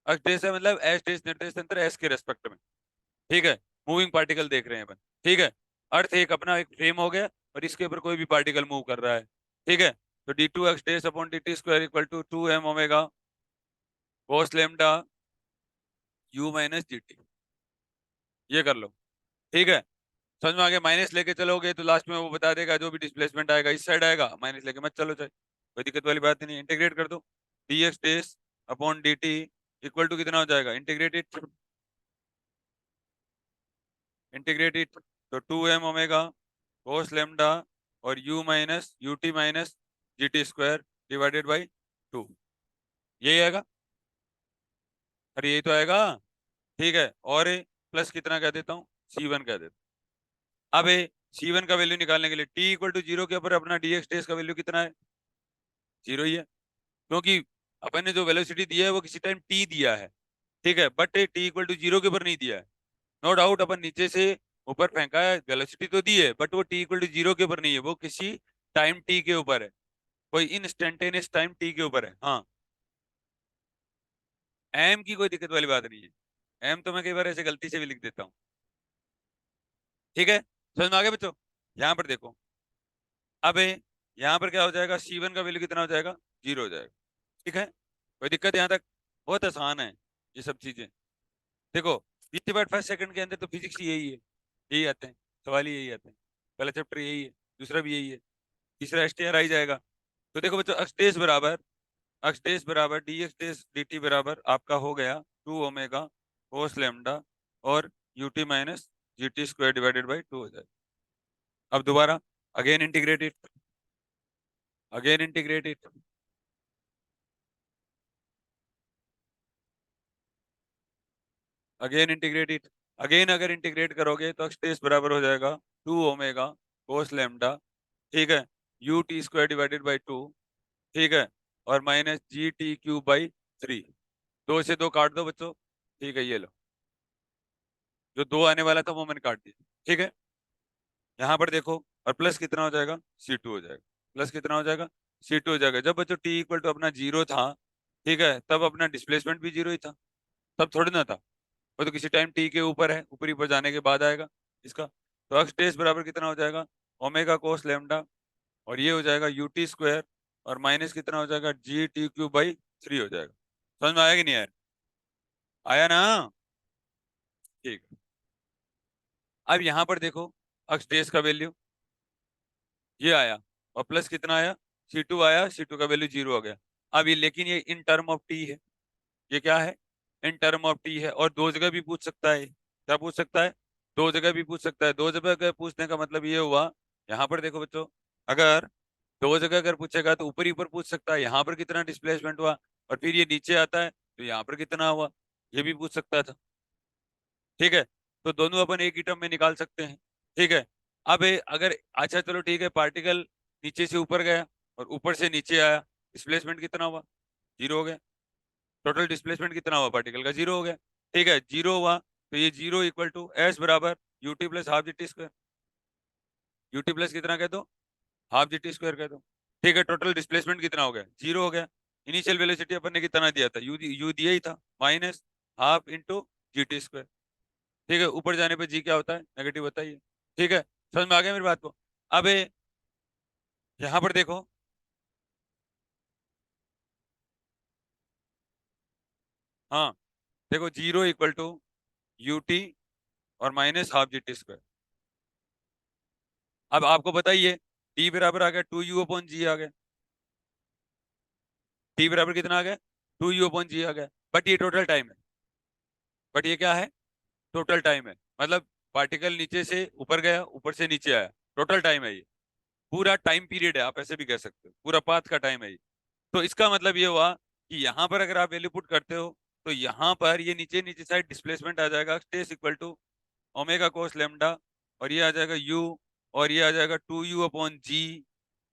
अक्स डेस है मतलब एस डेस निर्देश तंत्र एस के रेस्पेक्ट में। ठीक है, मूविंग पार्टिकल देख रहे हैं अपन। ठीक है, अर्थ एक अपना एक फ्रेम हो गया और इसके ऊपर कोई भी पार्टिकल मूव कर रहा है। ठीक है, तो d2 x dash upon dt square equal to 2m omega cos lambda u minus dt। ये कर लो। ठीक है, समझ में आ गया? माइनस लेके चलोगे तो लास्ट में वो बता देगा जो भी डिस्प्लेसमेंट आएगा इस साइड आएगा, माइनस लेके मत चलो, चाहे कोई दिक्कत वाली बात नहीं। इंटीग्रेट कर दो, dx dash upon dt equal to कितना हो जाएगा? इंटीग्रेटेड तो 2m ओमेगा cos lambda और u minus ut minus gt square divided by 2। यही आएगा? अरे यही तो आएगा। ठीक है, और प्लस कितना कह देता हूँ, c1 कह देता हूँ। अब c1 का वैल्यू निकालने के लिए t इक्वल टू 0 के ऊपर अपना dx डेस का वैल्यू कितना है? 0 ही है, क्योंकि अपन ने जो वेलोसिटी दिया है वो किसी टाइम t दिया है। ठीक है, बट t इक्वल टू 0 के ऊपर नहीं दिया है। नो डाउट अपन नीचे से ऊपर फेंका है, वेलोसिटी तो दी है, बट वो t इक्वल टू 0 के ऊपर नहीं है, वो किसी टाइम t के ऊपर है, कोई इंस्टेंटेनियस टाइम t के ऊपर है। हाँ, m की कोई दिक्कत वाली बात नहीं है, m तो मैं कई बार ऐसे गलती से भी लिख देता हूँ। ठीक है, समझ में आ गया बच्चों? यहाँ पर देखो, अब यहाँ पर क्या हो जाएगा, c1 का वैल्यू कितना हो जाएगा? 0 हो जाएगा। ठीक है, कोई दिक्कत यहाँ तक? बहुत आसान है ये सब चीजें। देखो, 20/5 सेकंड के अंदर तो फिजिक्स यही है, यही आते हैं, सवाल ही यही आते हैं। पहला चैप्टर यही है, दूसरा भी यही है, तीसरा एसटीआर आ ही जाएगा। तो देखो बच्चों, अक्स डेस बराबर dx डेस dt बराबर आपका हो गया 2 ओमेगा कोस लैम्डा और ut minus gt square divided by 2 हो जाएगा। अब दोबारा again integrated, again integrated, again integrated, again अगर इंटीग्रेट करोगे तो अक्स डेस बराबर हो जाएगा 2 ओमेगा कोस लैम्डा। ठीक है, ut स्क्वायर डिवाइडेड बाई 2। ठीक है, और माइनस GT³ बाई 3। 2 से 2 काट दो बच्चों। ठीक है, ये लो, जो 2 आने वाला था वो मैंने काट दिया। ठीक है, यहाँ पर देखो, और प्लस कितना हो जाएगा? C2 हो जाएगा। प्लस कितना हो जाएगा? C2 हो जाएगा। जब बच्चों t इक्वल टू अपना 0 था, ठीक है, तब अपना डिस्प्लेसमेंट भी 0 ही था, तब थोड़ी ना था, वो तो किसी टाइम t के ऊपर है, ऊपरी पर जाने के बाद आएगा इसका। तो अक्स डेस बराबर कितना हो जाएगा? ओमेगा कोस लैम्डा, और ये हो जाएगा ut स्क्वायर, और माइनस कितना हो जाएगा? GT³ बाई 3 हो जाएगा। समझ में आया कि नहीं आया? आया ना? ठीक है, अब यहाँ पर देखो, अक्स डेस का वैल्यू ये आया, और प्लस कितना आया? C2 आया, C2 का वैल्यू 0 हो गया। अब ये, लेकिन ये इन टर्म ऑफ टी है, ये क्या है? इन टर्म ऑफ टी है, और दो जगह भी पूछ सकता है। क्या पूछ सकता है? दो जगह भी पूछ सकता है। दो जगह पूछने का मतलब ये हुआ, यहाँ पर देखो बच्चों, अगर दो जगह अगर पूछेगा तो ऊपर ही ऊपर पूछ सकता है, यहाँ पर कितना डिस्प्लेसमेंट हुआ, और फिर ये नीचे आता है तो यहाँ पर कितना हुआ, ये भी पूछ सकता था। ठीक है, तो दोनों अपन एक ही टर्म में निकाल सकते हैं। ठीक है, अब अगर अच्छा चलो ठीक है, पार्टिकल नीचे से ऊपर गया और ऊपर से नीचे आया, डिस्प्लेसमेंट कितना हुआ? जीरो हो गया। टोटल डिस्प्लेसमेंट कितना हुआ पार्टिकल का? जीरो हो गया। ठीक है, जीरो हुआ तो ये जीरो इक्वल टू एस बराबर UT plus half G T square. UT plus कितना कह दो? हाफ जी टी स्क्वायर कह दो। ठीक है, टोटल डिस्प्लेसमेंट कितना हो गया? जीरो हो गया। इनिशियल वेलोसिटी अपन ने कितना दिया था? यू दिया ही था, माइनस हाफ इंटू जी टी स्क्वायर। ठीक है, ऊपर जाने पे जी क्या होता है? नेगेटिव होता ही है। ठीक है, समझ में आ गया मेरी बात को? अब यहाँ पर देखो, हाँ देखो, zero equal to U T और minus half G T square. अब आपको बताइए, टी बराबर आ गया टू यू अपॉन जी आ गया। टी बराबर कितना आ गया? टू यू अपॉन जी आ गया। बट ये टोटल टाइम है। बट ये क्या है? टोटल टाइम है। मतलब पार्टिकल नीचे से ऊपर गया, ऊपर से नीचे आया, टोटल टाइम है ये। पूरा टाइम पीरियड है, आप ऐसे भी कह सकते हो, पूरा पाथ का टाइम है ये। तो इसका मतलब ये हुआ कि यहाँ पर अगर आप वैल्यू पुट करते हो तो यहाँ पर ये नीचे नीचे साइड डिस्प्लेसमेंट आ जाएगा स्टेस equal to omega cos lambda, और ये आ जाएगा यू, और ये आ जाएगा टू यू अपॉन जी,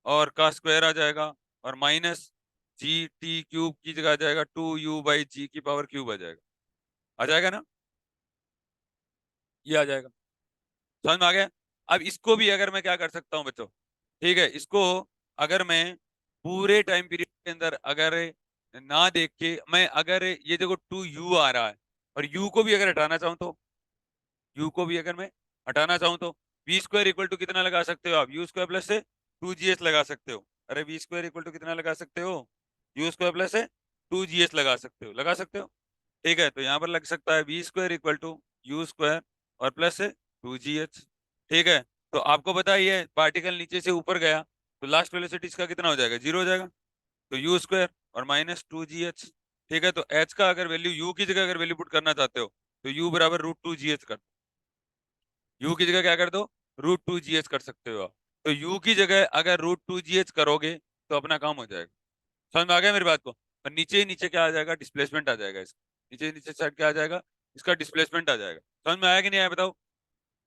और का स्क्वायर आ जाएगा, और माइनस जी टी क्यूब की जगह आ जाएगा टू यू बाई जी की पावर क्यूब आ जाएगा। आ जाएगा ना? ये आ जाएगा। समझ में आ गया? अब इसको भी अगर मैं क्या कर सकता हूँ बच्चों, ठीक है, इसको अगर मैं पूरे टाइम पीरियड के अंदर अगर ना देख के मैं अगर ये देखो टू यू आ रहा है और यू को भी अगर हटाना चाहूँ तो, यू को भी अगर मैं हटाना चाहूँ तो वी स्क्वायर इक्वल टू कितना लगा सकते हो आप? यू स्क्वायर प्लस से टू जी एस लगा सकते हो। अरे वी स्क्वायर इक्वल टू कितना लगा सकते हो? यू स्क्वायर प्लस से टू जी एस लगा सकते हो, लगा सकते हो। ठीक है, तो यहाँ पर लग सकता है V square equal to U square और प्लस से टू जी एच। ठीक है, तो आपको पता ही है पार्टिकल नीचे से ऊपर गया तो लास्ट वेलोसिटी इसका कितना हो जाएगा? जीरो हो जाएगा। तो यू स्क्वायर और माइनस टू जी एच। ठीक है, तो एच का अगर वैल्यू यू की जगह अगर वैल्यू पुट करना चाहते हो तो यू बराबर रूट टू जी एच कर, यू की जगह क्या कर दो? रूट टू जी एच कर सकते हो आप। तो यू की जगह अगर रूट टू जी एच करोगे तो अपना काम हो जाएगा। समझ में आ गया मेरी बात को? और नीचे ही नीचे क्या आ जाएगा? डिस्प्लेसमेंट आ जाएगा इसका। नीचे नीचे साइड क्या आ जाएगा? इसका डिस्प्लेसमेंट आ जाएगा। समझ में आया कि नहीं आया बताओ?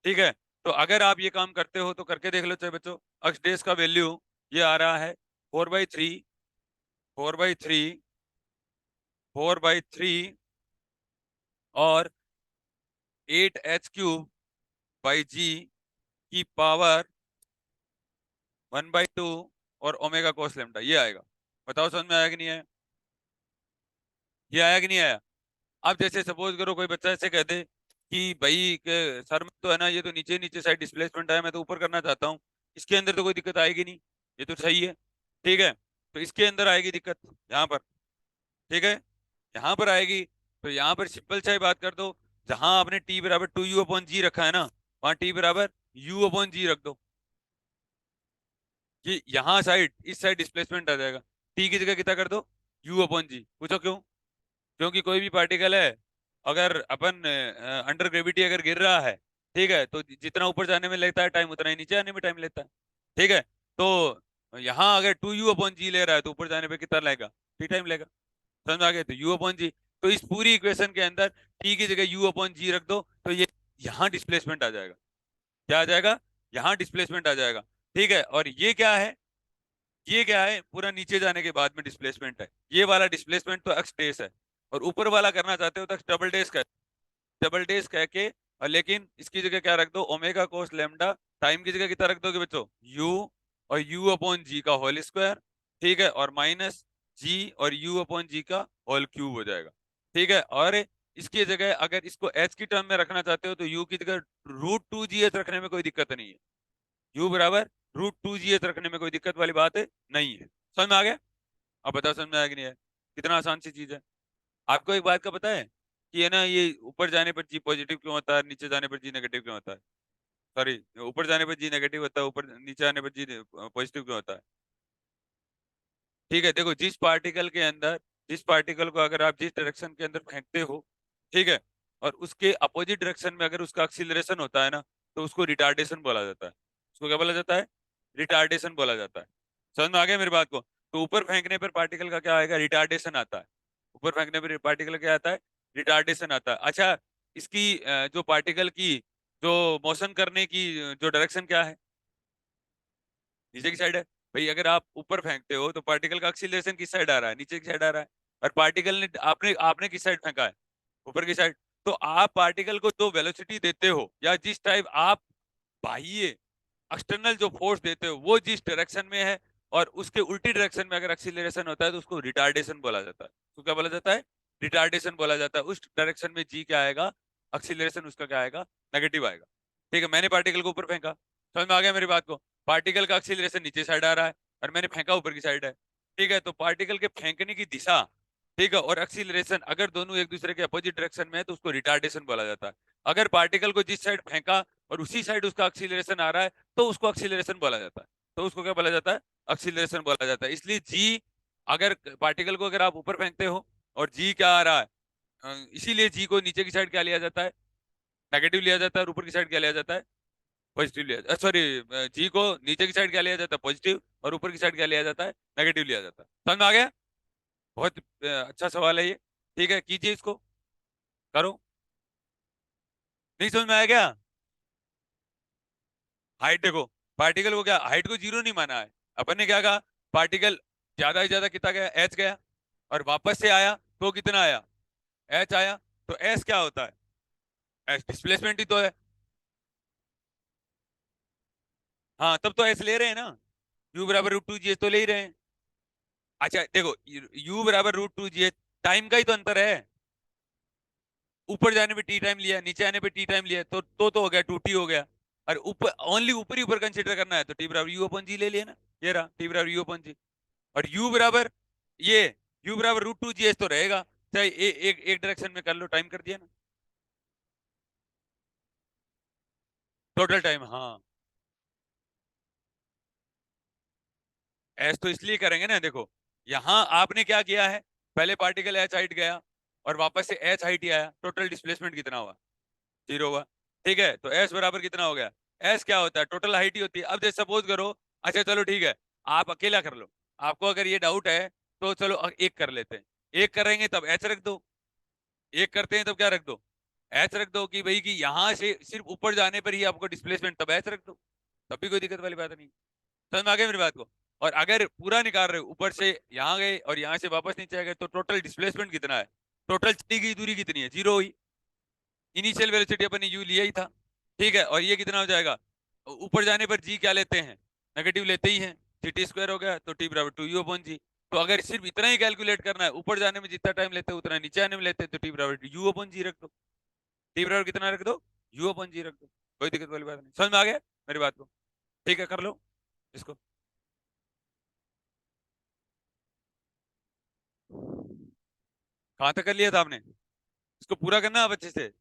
ठीक है, तो अगर आप ये काम करते हो तो करके देख लो चाहे बच्चों। अक्स डेज का वैल्यू ये आ रहा है 4/3, 4/3, 4/3 और 8h³ बाई जी की पावर 1/2 और ओमेगा कोस लेमडा, ये आएगा। बताओ समझ में आया कि नहीं आया? ये आया कि नहीं आया? अब जैसे सपोज करो कोई बच्चा ऐसे कहते कि भाई सर में तो है ना, ये तो नीचे नीचे साइड डिस्प्लेसमेंट है, मैं तो ऊपर करना चाहता हूँ, इसके अंदर तो कोई दिक्कत आएगी नहीं, ये तो सही है। ठीक है, तो इसके अंदर आएगी दिक्कत यहाँ पर। ठीक है, यहाँ पर आएगी। तो यहाँ पर सिंपल सा ही बात कर दो, जहां आपने टी बराबर टू यू अपॉन जी रखा है ना, वहां टी बराबर यू अपॉन जी रख दो, कि यहाँ साइड इस साइड डिस्प्लेसमेंट आ जाएगा। टी की जगह कितना कर दो? यू अपॉन जी। पूछो क्यों? क्योंकि कोई भी पार्टिकल है, अगर अपन अंडर ग्रेविटी अगर गिर रहा है, ठीक है, तो जितना ऊपर जाने में लगता है टाइम उतना ही नीचे आने में टाइम लेता है। ठीक है, तो यहाँ अगर टू यू अपॉन जी ले रहा है तो ऊपर जाने पे कितना लगेगा? टी टाइम लेगा। समझ में आ गया? तो यू अपॉन जी। तो इस पूरी इक्वेशन के अंदर टी की जगह यू अपॉन जी रख दो तो ये यहाँ डिस्प्लेसमेंट आ जाएगा। क्या आ जाएगा? यहाँ डिस्प्लेसमेंट आ जाएगा। ठीक है, और ये क्या है? ये क्या है? पूरा नीचे जाने के बाद में डिस्प्लेसमेंट है। ये वाला डिस्प्लेसमेंट तो एक्स डेस है, और ऊपर वाला करना चाहते हो तो डबल डेस का, डबल डेस कह के, और लेकिन इसकी जगह क्या रख दो? Omega cos lambda. टाइम की जगह कितना रख दोगे बच्चों? यू, और यू अपॉन जी का होल स्क्वायर। ठीक है, और माइनस जी और यू अपॉन जी का होल क्यूब हो जाएगा। ठीक है, और इसकी जगह अगर इसको एच की टर्म में रखना चाहते हो तो यू की जगह रूट टू जी एच रखने में कोई दिक्कत नहीं है। यू बराबर रूट टू जी एच रखने में कोई दिक्कत वाली बात है नहीं है। समझ में आ गया? अब बताओ समझ में आया कि नहीं है? कितना आसान सी चीज है। आपको एक बात का पता है कि है ना, ये ऊपर जाने पर जी पॉजिटिव क्यों होता है, नीचे जाने पर जी नेगेटिव क्यों होता है? सॉरी, ऊपर जाने पर जी नेगेटिव होता है, ऊपर नीचे आने पर जी पॉजिटिव क्यों होता है? ठीक है, देखो, जिस पार्टिकल के अंदर, जिस पार्टिकल को अगर आप जिस डायरेक्शन के अंदर फेंकते हो, ठीक है, और उसके अपोजिट डायरेक्शन में अगर उसका एक्सीलरेशन होता है ना, तो उसको रिटार्डेशन बोला जाता है। उसको क्या बोला जाता है? रिटार्डेशन बोला जाता है। समझ में आ गया मेरी बात को? तो ऊपर फेंकने पर पार्टिकल का क्या आएगा? रिटार्डेशन आता है। ऊपर फेंकने पर पार्टिकल क्या आता है? रिटार्डेशन आता है। अच्छा, इसकी जो पार्टिकल की जो मोशन करने की जो डायरेक्शन क्या है, नीचे की साइड है। भाई अगर आप ऊपर फेंकते हो तो पार्टिकल का एक्सीलरेशन किस साइड आ रहा है, नीचे की साइड आ रहा है। और पार्टिकल ने आपने आपने किस साइड फेंका है, ऊपर की साइड। तो आप पार्टिकल को जो वेलोसिटी देते हो या जिस टाइप आप बाह्य एक्सटर्नल जो फोर्स देते हो वो जिस डायरेक्शन में है और उसके उल्टी डायरेक्शन में अगर एक्सीलरेशन होता है तो उसको रिटार्डेशन बोला जाता है। तो क्या बोला जाता है, रिटार्डेशन बोला जाता है। उस डायरेक्शन में जी क्या आएगा, एक्सीलरेशन उसका क्या आएगा, नेगेटिव आएगा। ठीक है, मैंने पार्टिकल को ऊपर फेंका, समझ में आ गया मेरी बात को। पार्टिकल का एक्सीलरेशन नीचे साइड आ रहा है और मैंने फेंका ऊपर की साइड है। ठीक है, तो पार्टिकल के फेंकने की दिशा, ठीक है, और एक्सीलरेशन अगर दोनों एक दूसरे के अपोजिट डायरेक्शन में है तो उसको रिटार्डेशन बोला जाता है। अगर पार्टिकल को जिस साइड फेंका और उसी साइड उसका एक्सीलरेशन आ रहा है तो उसको एक्सीलरेशन बोला जाता है। तो उसको क्या बोला जाता है, एक्सीलरेशन बोला जाता है। इसलिए जी, अगर पार्टिकल को अगर आप ऊपर फेंकते हो और जी क्या आ रहा है, इसीलिए जी को नीचे की साइड क्या लिया जाता है, नेगेटिव लिया जाता है, और ऊपर की साइड क्या लिया जाता है, पॉजिटिव लिया, सॉरी, जी को नीचे की साइड क्या लिया जाता है, पॉजिटिव, और ऊपर की साइड क्या लिया जाता है, नेगेटिव लिया जाता है। समझ में आ गया? बहुत अच्छा सवाल है ये। ठीक है, कीजिए इसको, करो। नहीं समझ में आया क्या? हाइट देखो, पार्टिकल को क्या, हाइट को जीरो नहीं माना है। अपन ने क्या कहा, पार्टिकल ज्यादा से ज्यादा कितना गया, एच गया, और वापस से आया तो कितना आया, एच आया। तो एस क्या होता है, एस डिस्प्लेसमेंट ही तो है। हाँ, तब तो एस ले रहे हैं ना, यू बराबर रूट टू जी एच तो ले ही रहे हैं। अच्छा देखो, यू बराबर root two G H, time का ही तो अंतर है। ऊपर जाने पे टी टाइम लिया, नीचे आने पे टी टाइम लिया, तो हो गया, टू टी हो गया। और ऊपर ओनली ऊपर ही ऊपर कंसीडर करना है तो टी बराबर यू अपन जी ले लिया ना, ये रहा टी बराबर यू अपन जी। और u बराबर ये, u बराबर रूट टू जी एच तो रहेगा, चाहे एक डायरेक्शन में कर लो, टाइम कर दिया ना, टोटल टाइम। हाँ, एस तो इसलिए करेंगे ना, देखो यहां आपने क्या किया है, पहले पार्टिकल एच हाइट गया और वापस से एच हाइट ही आया, टोटल डिस्प्लेसमेंट कितना हुआ, जीरो हुआ। ठीक है, तो एस बराबर कितना हो गया, एस क्या होता है, टोटल हाइट ही होती है। अब जैसे सपोज करो, अच्छा चलो ठीक है, आप अकेला कर लो, आपको अगर ये डाउट है तो चलो एक कर लेते हैं। एक करेंगे तब एच रख दो, एक करते हैं तब क्या रख दो, एच रख दो, कि भाई कि यहां से सिर्फ ऊपर जाने पर ही आपको डिस्प्लेसमेंट, तब एच रख दो, तब भी कोई दिक्कत वाली बात नहीं। समझ में आ गया मेरी बात को? और अगर पूरा निकाल रहे हो, ऊपर से यहाँ गए और यहाँ से वापस नीचे आ गए, तो टोटल डिस्प्लेसमेंट कितना है, टोटल चली गई दूरी कितनी है, जीरो हुई। इनिशियल वेलोसिटी अपन ने यू लिया ही था। ठीक है, और ये कितना हो जाएगा, ऊपर जाने पर जी क्या लेते हैं, नेगेटिव लेते ही हैं, सी टी स्क्वायर हो गया, तो टी बराबर टू यू अपॉन जी। तो अगर सिर्फ इतना ही कैलकुलेट करना है, ऊपर जाने में जितना टाइम लेते हैं उतना नीचे आने में लेते हैं, तो टी बराबर यू अपॉन जी रख दो। टी बराबर कितना रख दो, यू अपॉन जी रख दो, कोई दिक्कत वाली बात नहीं। समझ में आ गया मेरी बात को? ठीक है, कर लो इसको। कहाँ तक कर लिया था आपने, इसको पूरा करना आप अच्छे से।